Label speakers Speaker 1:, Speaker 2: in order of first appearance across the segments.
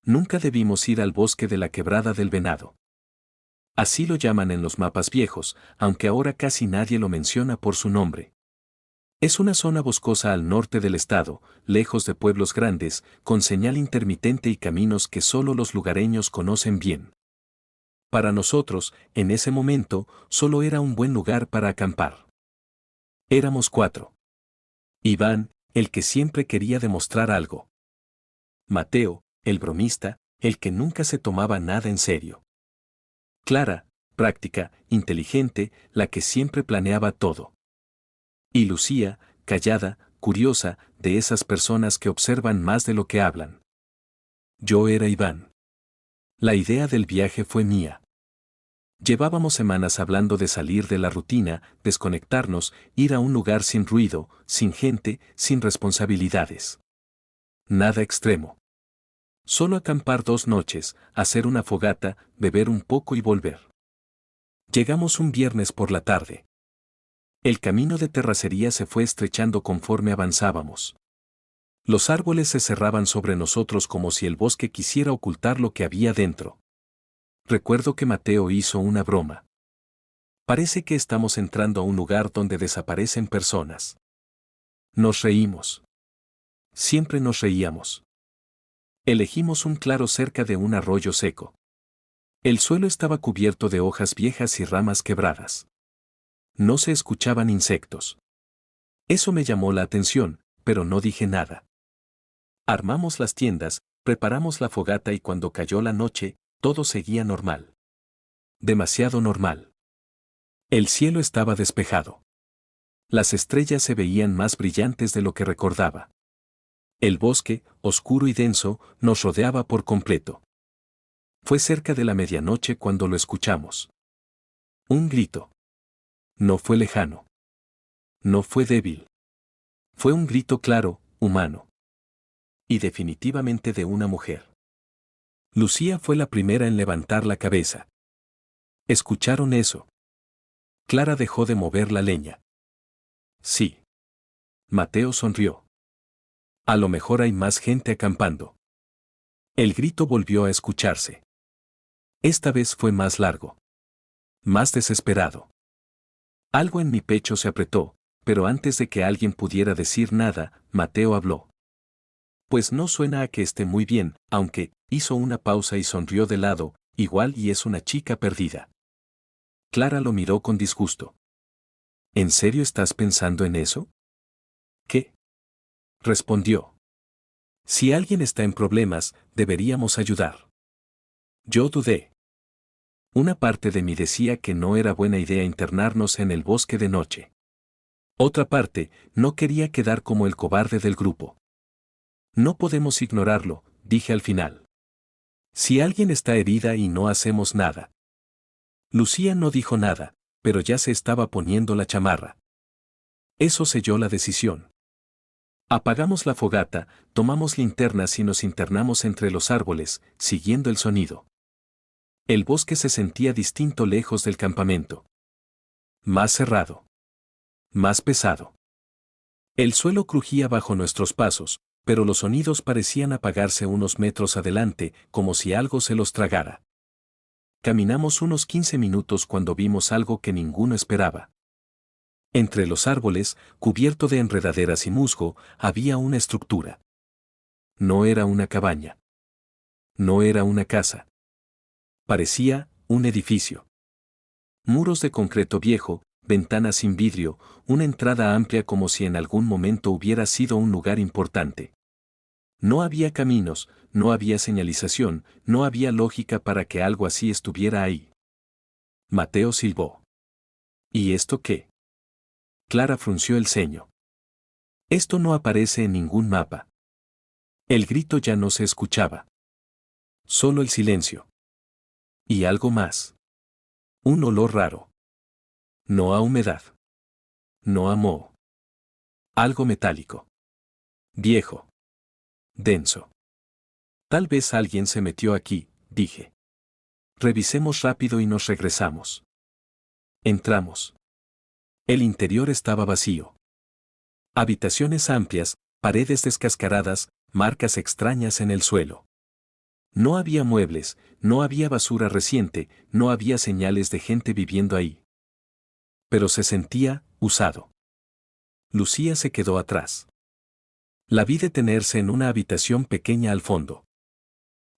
Speaker 1: Nunca debimos ir al bosque de la Quebrada del Venado. Así lo llaman en los mapas viejos, aunque ahora casi nadie lo menciona por su nombre. Es una zona boscosa al norte del estado, lejos de pueblos grandes, con señal intermitente y caminos que solo los lugareños conocen bien. Para nosotros, en ese momento, solo era un buen lugar para acampar. Éramos 4. Iván, el que siempre quería demostrar algo. Mateo, el bromista, el que nunca se tomaba nada en serio. Clara, práctica, inteligente, la que siempre planeaba todo. Y Lucía, callada, curiosa, de esas personas que observan más de lo que hablan. Yo era Iván. La idea del viaje fue mía. Llevábamos semanas hablando de salir de la rutina, desconectarnos, ir a un lugar sin ruido, sin gente, sin responsabilidades. Nada extremo. Solo acampar 2 noches, hacer una fogata, beber un poco y volver. Llegamos un viernes por la tarde. El camino de terracería se fue estrechando conforme avanzábamos. Los árboles se cerraban sobre nosotros como si el bosque quisiera ocultar lo que había dentro. Recuerdo que Mateo hizo una broma. Parece que estamos entrando a un lugar donde desaparecen personas. Nos reímos. Siempre nos reíamos. Elegimos un claro cerca de un arroyo seco. El suelo estaba cubierto de hojas viejas y ramas quebradas. No se escuchaban insectos. Eso me llamó la atención, pero no dije nada. Armamos las tiendas, preparamos la fogata y cuando cayó la noche, todo seguía normal. Demasiado normal. El cielo estaba despejado. Las estrellas se veían más brillantes de lo que recordaba. El bosque, oscuro y denso, nos rodeaba por completo. Fue cerca de la medianoche cuando lo escuchamos. Un grito. No fue lejano. No fue débil. Fue un grito claro, humano. Y definitivamente de una mujer. Lucía fue la primera en levantar la cabeza. ¿Escucharon eso? Clara dejó de mover la leña. Sí. Mateo sonrió. A lo mejor hay más gente acampando. El grito volvió a escucharse. Esta vez fue más largo. Más desesperado. Algo en mi pecho se apretó, pero antes de que alguien pudiera decir nada, Mateo habló. Pues no suena a que esté muy bien, aunque, hizo una pausa y sonrió de lado, igual y es una chica perdida. Clara lo miró con disgusto. ¿En serio estás pensando en eso? ¿Qué? Respondió. Si alguien está en problemas, deberíamos ayudar. Yo dudé. Una parte de mí decía que no era buena idea internarnos en el bosque de noche. Otra parte, no quería quedar como el cobarde del grupo. No podemos ignorarlo, dije al final. Si alguien está herida y no hacemos nada. Lucía no dijo nada, pero ya se estaba poniendo la chamarra. Eso selló la decisión. Apagamos la fogata, tomamos linternas y nos internamos entre los árboles, siguiendo el sonido. El bosque se sentía distinto lejos del campamento. Más cerrado. Más pesado. El suelo crujía bajo nuestros pasos, pero los sonidos parecían apagarse unos metros adelante, como si algo se los tragara. Caminamos unos 15 minutos cuando vimos algo que ninguno esperaba. Entre los árboles, cubierto de enredaderas y musgo, había una estructura. No era una cabaña. No era una casa. Parecía un edificio. Muros de concreto viejo, ventanas sin vidrio, una entrada amplia como si en algún momento hubiera sido un lugar importante. No había caminos, no había señalización, no había lógica para que algo así estuviera ahí. Mateo silbó. ¿Y esto qué? Clara frunció el ceño. Esto no aparece en ningún mapa. El grito ya no se escuchaba. Solo el silencio. Y algo más. Un olor raro. No a humedad. No a moho. Algo metálico. Viejo. Denso. Tal vez alguien se metió aquí, dije. Revisemos rápido y nos regresamos. Entramos. El interior estaba vacío. Habitaciones amplias, paredes descascaradas, marcas extrañas en el suelo. No había muebles, no había basura reciente, no había señales de gente viviendo ahí. Pero se sentía usado. Lucía se quedó atrás. La vi detenerse en una habitación pequeña al fondo.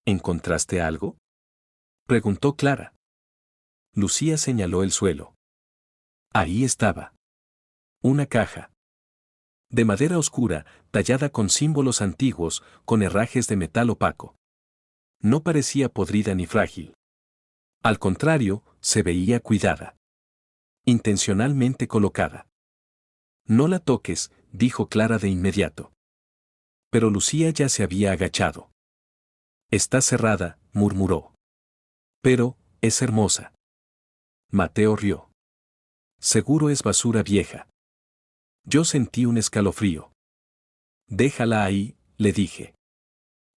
Speaker 1: ¿Encontraste algo?, preguntó Clara. Lucía señaló el suelo. Ahí estaba. Una caja. De madera oscura, tallada con símbolos antiguos, con herrajes de metal opaco. No parecía podrida ni frágil. Al contrario, se veía cuidada. Intencionalmente colocada. No la toques, dijo Clara de inmediato. Pero Lucía ya se había agachado. Está cerrada, murmuró. Pero, es hermosa. Mateo rió. Seguro es basura vieja. Yo sentí un escalofrío. Déjala ahí, le dije.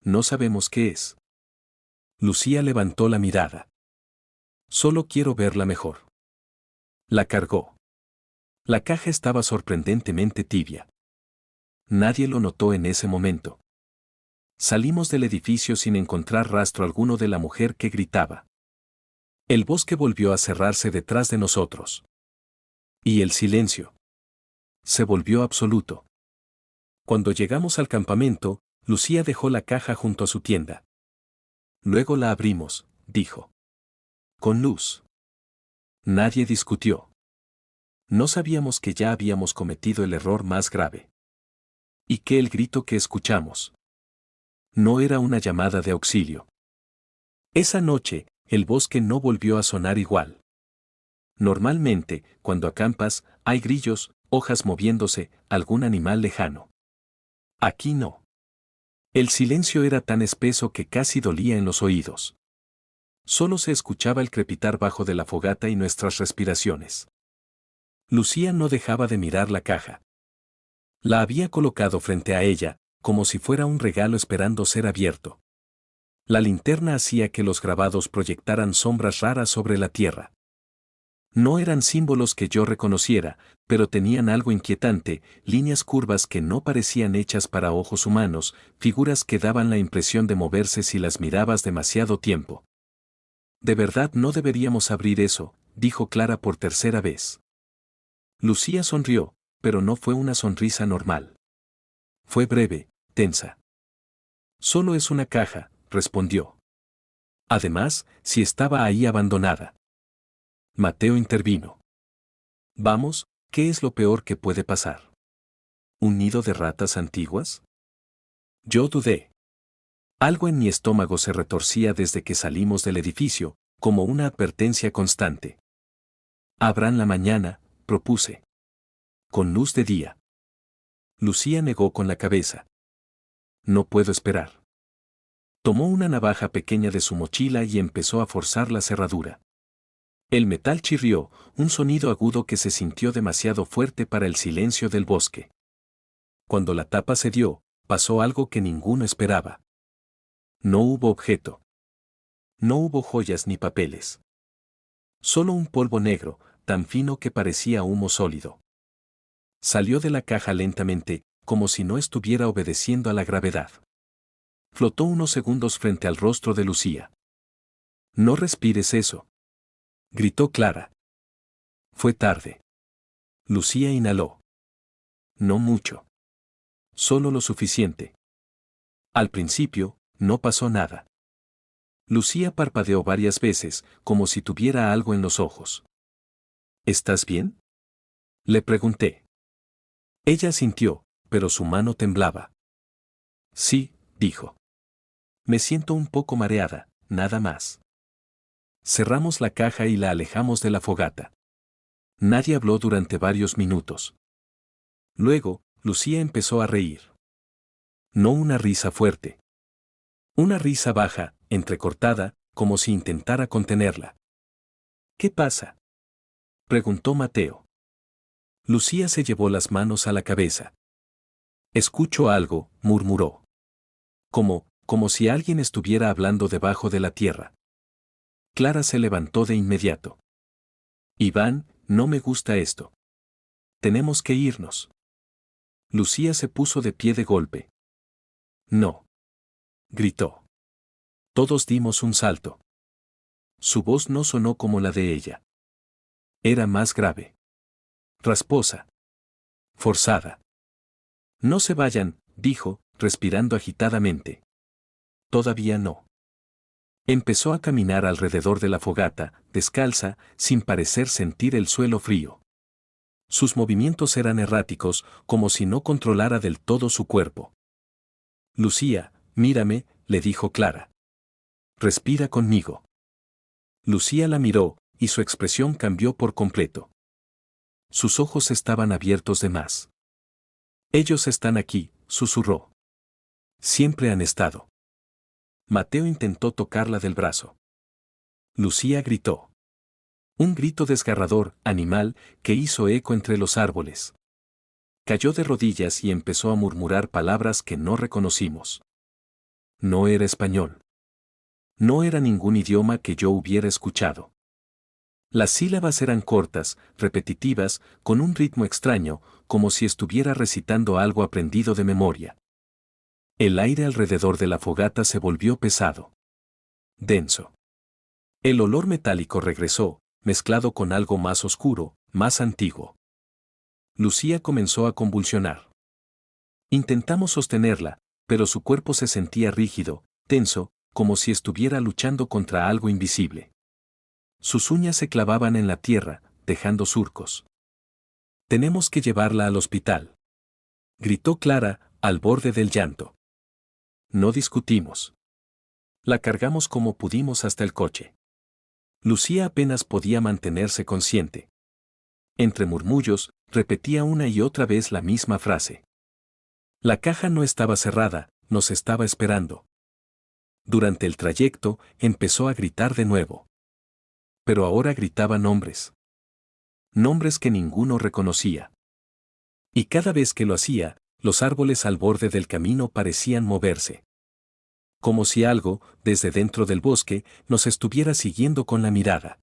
Speaker 1: No sabemos qué es. Lucía levantó la mirada. Solo quiero verla mejor. La cargó. La caja estaba sorprendentemente tibia. Nadie lo notó en ese momento. Salimos del edificio sin encontrar rastro alguno de la mujer que gritaba. El bosque volvió a cerrarse detrás de nosotros. Y el silencio se volvió absoluto. Cuando llegamos al campamento, Lucía dejó la caja junto a su tienda. Luego la abrimos, dijo. Con luz. Nadie discutió. No sabíamos que ya habíamos cometido el error más grave. Y que el grito que escuchamos no era una llamada de auxilio. Esa noche, el bosque no volvió a sonar igual. Normalmente, cuando acampas, hay grillos, hojas moviéndose, algún animal lejano. Aquí no. El silencio era tan espeso que casi dolía en los oídos. Solo se escuchaba el crepitar bajo de la fogata y nuestras respiraciones. Lucía no dejaba de mirar la caja. La había colocado frente a ella, como si fuera un regalo esperando ser abierto. La linterna hacía que los grabados proyectaran sombras raras sobre la tierra. No eran símbolos que yo reconociera, pero tenían algo inquietante, líneas curvas que no parecían hechas para ojos humanos, figuras que daban la impresión de moverse si las mirabas demasiado tiempo. De verdad no deberíamos abrir eso, dijo Clara por tercera vez. Lucía sonrió, pero no fue una sonrisa normal. Fue breve, tensa. Solo es una caja, respondió. Además, si estaba ahí abandonada. Mateo intervino. Vamos, ¿qué es lo peor que puede pasar? ¿Un nido de ratas antiguas? Yo dudé. Algo en mi estómago se retorcía desde que salimos del edificio, como una advertencia constante. Abran la mañana, propuse. Con luz de día. Lucía negó con la cabeza. No puedo esperar. Tomó una navaja pequeña de su mochila y empezó a forzar la cerradura. El metal chirrió, un sonido agudo que se sintió demasiado fuerte para el silencio del bosque. Cuando la tapa cedió, pasó algo que ninguno esperaba. No hubo objeto. No hubo joyas ni papeles. Solo un polvo negro, tan fino que parecía humo sólido. Salió de la caja lentamente, como si no estuviera obedeciendo a la gravedad. Flotó unos segundos frente al rostro de Lucía. No respires eso, gritó Clara. Fue tarde. Lucía inhaló. No mucho. Solo lo suficiente. Al principio, no pasó nada. Lucía parpadeó varias veces, como si tuviera algo en los ojos. ¿Estás bien?, le pregunté. Ella sintió, pero su mano temblaba. Sí, dijo. Me siento un poco mareada, nada más. Cerramos la caja y la alejamos de la fogata. Nadie habló durante varios minutos. Luego, Lucía empezó a reír. No una risa fuerte. Una risa baja, entrecortada, como si intentara contenerla. ¿Qué pasa?, preguntó Mateo. Lucía se llevó las manos a la cabeza. Escucho algo, murmuró. Como si alguien estuviera hablando debajo de la tierra. Clara se levantó de inmediato. Iván, no me gusta esto. Tenemos que irnos. Lucía se puso de pie de golpe. No. Gritó. Todos dimos un salto. Su voz no sonó como la de ella. Era más grave. Rasposa. Forzada. No se vayan, dijo, respirando agitadamente. Todavía no. Empezó a caminar alrededor de la fogata, descalza, sin parecer sentir el suelo frío. Sus movimientos eran erráticos, como si no controlara del todo su cuerpo. Lucía, mírame, le dijo Clara. Respira conmigo. Lucía la miró, y su expresión cambió por completo. Sus ojos estaban abiertos de más. Ellos están aquí, susurró. Siempre han estado. Mateo intentó tocarla del brazo. Lucía gritó. Un grito desgarrador, animal, que hizo eco entre los árboles. Cayó de rodillas y empezó a murmurar palabras que no reconocimos. No era español. No era ningún idioma que yo hubiera escuchado. Las sílabas eran cortas, repetitivas, con un ritmo extraño, como si estuviera recitando algo aprendido de memoria. El aire alrededor de la fogata se volvió pesado. Denso. El olor metálico regresó, mezclado con algo más oscuro, más antiguo. Lucía comenzó a convulsionar. Intentamos sostenerla, pero su cuerpo se sentía rígido, tenso, como si estuviera luchando contra algo invisible. Sus uñas se clavaban en la tierra, dejando surcos. Tenemos que llevarla al hospital. Gritó Clara, al borde del llanto. No discutimos. La cargamos como pudimos hasta el coche. Lucía apenas podía mantenerse consciente. Entre murmullos, repetía una y otra vez la misma frase. La caja no estaba cerrada, nos estaba esperando. Durante el trayecto, empezó a gritar de nuevo. Pero ahora gritaba nombres. Nombres que ninguno reconocía. Y cada vez que lo hacía, los árboles al borde del camino parecían moverse. Como si algo, desde dentro del bosque, nos estuviera siguiendo con la mirada.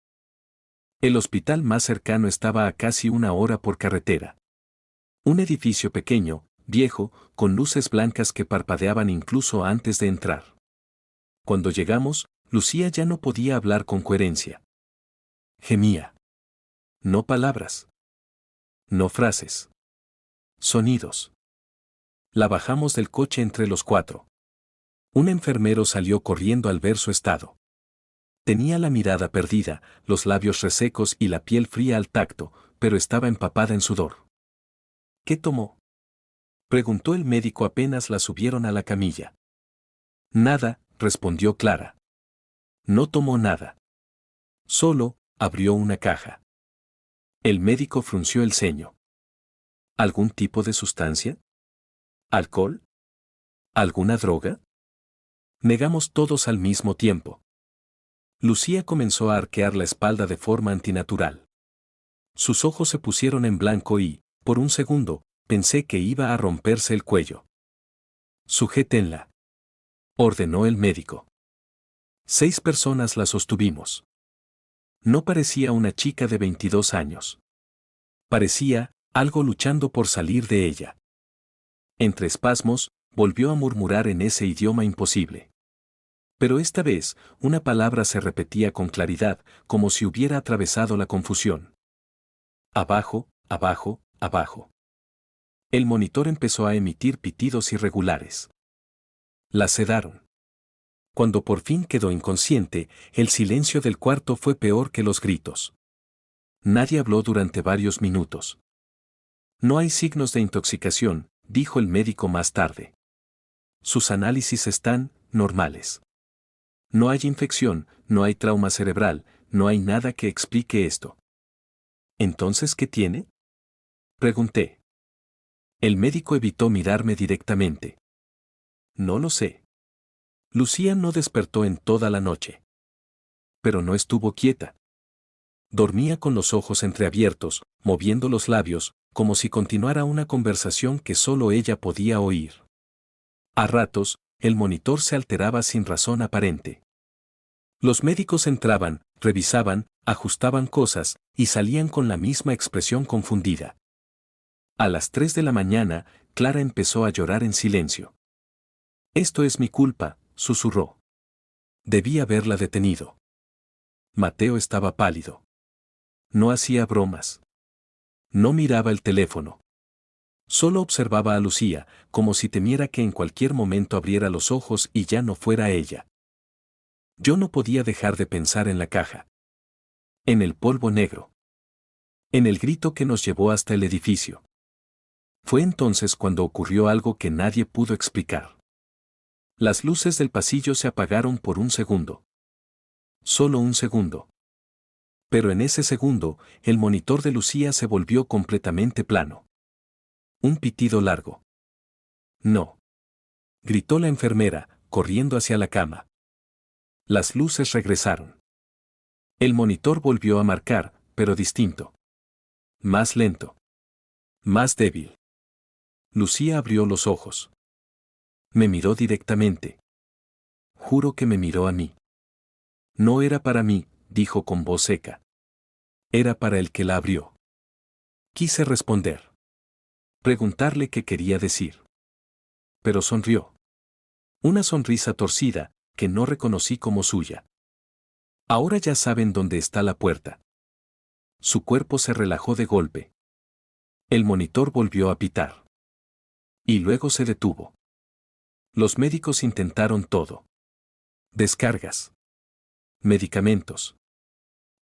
Speaker 1: El hospital más cercano estaba a casi 1 hora por carretera. Un edificio pequeño, viejo, con luces blancas que parpadeaban incluso antes de entrar. Cuando llegamos, Lucía ya no podía hablar con coherencia. Gemía. No palabras. No frases. Sonidos. La bajamos del coche entre los 4. Un enfermero salió corriendo al ver su estado. Tenía la mirada perdida, los labios resecos y la piel fría al tacto, pero estaba empapada en sudor. ¿Qué tomó?, preguntó el médico apenas la subieron a la camilla. Nada, respondió Clara. No tomó nada. Solo, abrió una caja. El médico frunció el ceño. ¿Algún tipo de sustancia? ¿Alcohol? ¿Alguna droga? Negamos todos al mismo tiempo. Lucía comenzó a arquear la espalda de forma antinatural. Sus ojos se pusieron en blanco y, por un segundo, pensé que iba a romperse el cuello. Sujétenla, ordenó el médico. 6 personas la sostuvimos. No parecía una chica de 22 años. Parecía algo luchando por salir de ella. Entre espasmos, volvió a murmurar en ese idioma imposible. Pero esta vez, una palabra se repetía con claridad, como si hubiera atravesado la confusión. Abajo, abajo, abajo. El monitor empezó a emitir pitidos irregulares. La sedaron. Cuando por fin quedó inconsciente, el silencio del cuarto fue peor que los gritos. Nadie habló durante varios minutos. No hay signos de intoxicación, dijo el médico más tarde. Sus análisis están normales. No hay infección, no hay trauma cerebral, no hay nada que explique esto. ¿Entonces qué tiene?, pregunté. El médico evitó mirarme directamente. No lo sé. Lucía no despertó en toda la noche. Pero no estuvo quieta. Dormía con los ojos entreabiertos, moviendo los labios, como si continuara una conversación que solo ella podía oír. A ratos, el monitor se alteraba sin razón aparente. Los médicos entraban, revisaban, ajustaban cosas, y salían con la misma expresión confundida. A las 3 de la mañana, Clara empezó a llorar en silencio. Esto es mi culpa, susurró. Debí haberla detenido. Mateo estaba pálido. No hacía bromas. No miraba el teléfono. Solo observaba a Lucía, como si temiera que en cualquier momento abriera los ojos y ya no fuera ella. Yo no podía dejar de pensar en la caja. En el polvo negro. En el grito que nos llevó hasta el edificio. Fue entonces cuando ocurrió algo que nadie pudo explicar. Las luces del pasillo se apagaron por un segundo. Solo un segundo. Pero en ese segundo, el monitor de Lucía se volvió completamente plano. Un pitido largo. No. Gritó la enfermera, corriendo hacia la cama. Las luces regresaron. El monitor volvió a marcar, pero distinto. Más lento. Más débil. Lucía abrió los ojos. Me miró directamente. Juro que me miró a mí. No era para mí, dijo con voz seca. Era para el que la abrió. Quise responder. Preguntarle qué quería decir. Pero sonrió. Una sonrisa torcida, que no reconocí como suya. Ahora ya saben dónde está la puerta. Su cuerpo se relajó de golpe. El monitor volvió a pitar. Y luego se detuvo. Los médicos intentaron todo. Descargas. Medicamentos.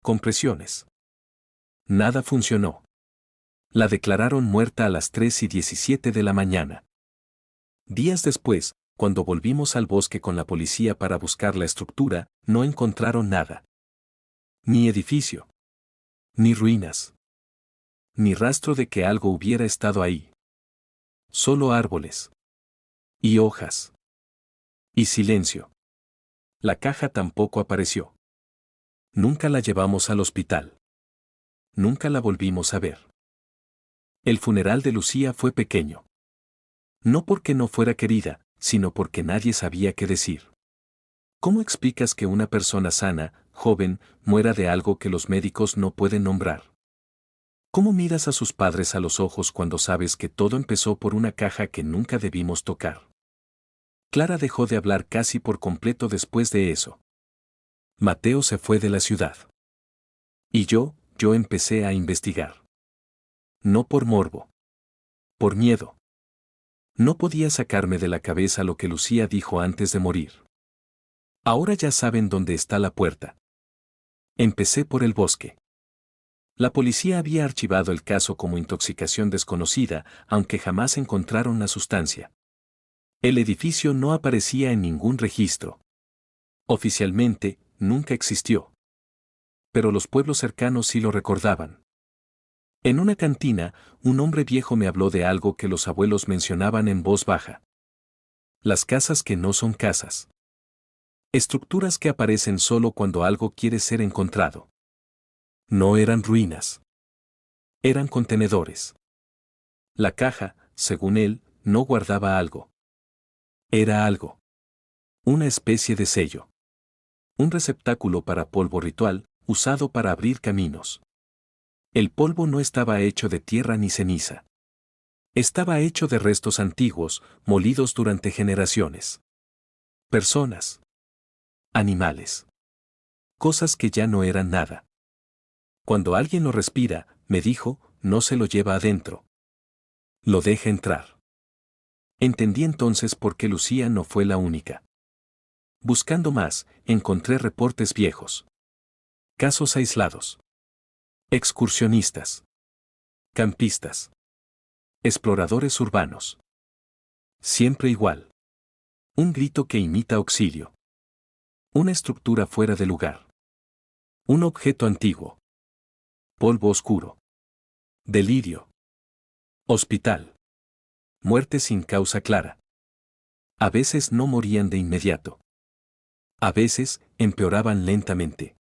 Speaker 1: Compresiones. Nada funcionó. La declararon muerta a las 3:17 de la mañana. Días después, cuando volvimos al bosque con la policía para buscar la estructura, no encontraron nada. Ni edificio. Ni ruinas. Ni rastro de que algo hubiera estado ahí. Solo árboles. Y hojas. Y silencio. La caja tampoco apareció. Nunca la llevamos al hospital. Nunca la volvimos a ver. El funeral de Lucía fue pequeño. No porque no fuera querida, sino porque nadie sabía qué decir. ¿Cómo explicas que una persona sana, joven, muera de algo que los médicos no pueden nombrar? ¿Cómo miras a sus padres a los ojos cuando sabes que todo empezó por una caja que nunca debimos tocar? Clara dejó de hablar casi por completo después de eso. Mateo se fue de la ciudad. Y yo empecé a investigar. No por morbo. Por miedo. No podía sacarme de la cabeza lo que Lucía dijo antes de morir. Ahora ya saben dónde está la puerta. Empecé por el bosque. La policía había archivado el caso como intoxicación desconocida, aunque jamás encontraron la sustancia. El edificio no aparecía en ningún registro. Oficialmente, nunca existió. Pero los pueblos cercanos sí lo recordaban. En una cantina, un hombre viejo me habló de algo que los abuelos mencionaban en voz baja. Las casas que no son casas. Estructuras que aparecen solo cuando algo quiere ser encontrado. No eran ruinas. Eran contenedores. La caja, según él, no guardaba algo. Era algo. Una especie de sello. Un receptáculo para polvo ritual, usado para abrir caminos. El polvo no estaba hecho de tierra ni ceniza. Estaba hecho de restos antiguos, molidos durante generaciones. Personas. Animales. Cosas que ya no eran nada. Cuando alguien lo respira, me dijo, no se lo lleva adentro. Lo deja entrar. Entendí entonces por qué Lucía no fue la única. Buscando más, encontré reportes viejos. Casos aislados. Excursionistas. Campistas. Exploradores urbanos. Siempre igual. Un grito que imita auxilio. Una estructura fuera de lugar. Un objeto antiguo. Polvo oscuro. Delirio. Hospital. Muerte sin causa clara. A veces no morían de inmediato. A veces, empeoraban lentamente.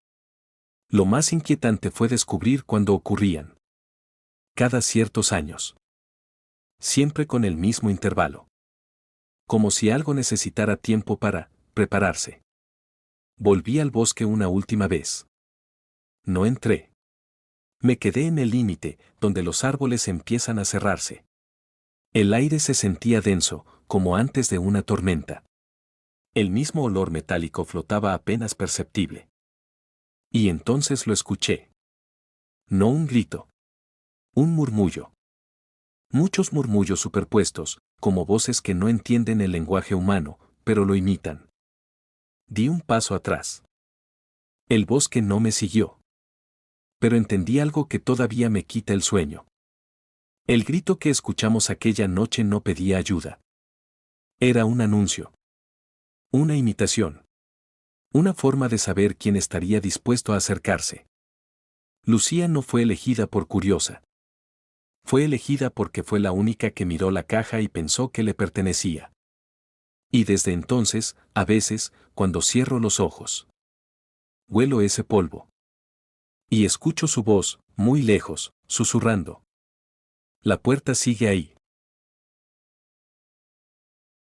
Speaker 1: Lo más inquietante fue descubrir cuándo ocurrían. Cada ciertos años. Siempre con el mismo intervalo. Como si algo necesitara tiempo para prepararse. Volví al bosque una última vez. No entré. Me quedé en el límite, donde los árboles empiezan a cerrarse. El aire se sentía denso, como antes de una tormenta. El mismo olor metálico flotaba apenas perceptible. Y entonces lo escuché. No un grito. Un murmullo. Muchos murmullos superpuestos, como voces que no entienden el lenguaje humano, pero lo imitan. Di un paso atrás. El bosque no me siguió. Pero entendí algo que todavía me quita el sueño. El grito que escuchamos aquella noche no pedía ayuda. Era un anuncio. Una imitación. Una forma de saber quién estaría dispuesto a acercarse. Lucía no fue elegida por curiosa. Fue elegida porque fue la única que miró la caja y pensó que le pertenecía. Y desde entonces, a veces, cuando cierro los ojos, huelo ese polvo. Y escucho su voz, muy lejos, susurrando. La puerta sigue ahí.